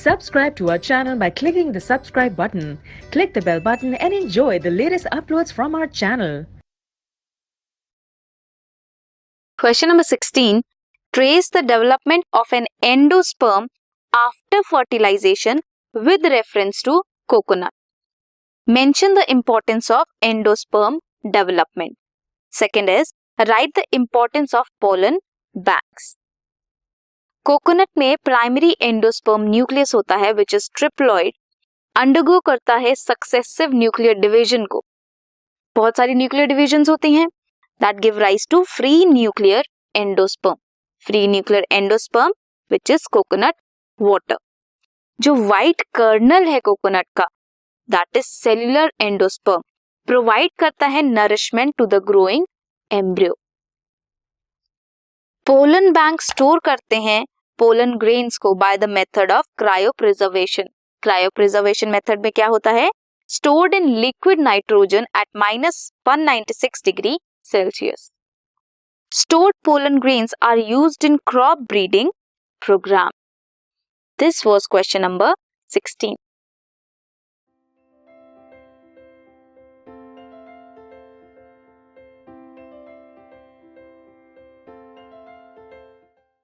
Subscribe to our channel by clicking the subscribe button. Click the bell button and enjoy the latest uploads from our channel. Question number 16. Trace the development of an endosperm after fertilization with reference to coconut. Mention the importance of endosperm development. Second is, write the importance of pollen banks. Coconut में primary endosperm nucleus होता है which is triploid, undergo करता है successive nuclear division को. बहुत सारी nuclear divisions होती हैं that give rise to free nuclear endosperm. Free nuclear endosperm which is coconut water. जो व्हाइट कर्नल है कोकोनट का that is cellular endosperm, provide करता है nourishment to the growing embryo. Pollen bank store करते हैं pollen grains को by the method of cryopreservation. Cryopreservation method में क्या होता है? Stored in liquid nitrogen at -196 degree Celsius. Stored pollen grains are used in crop breeding program. This was question number 16.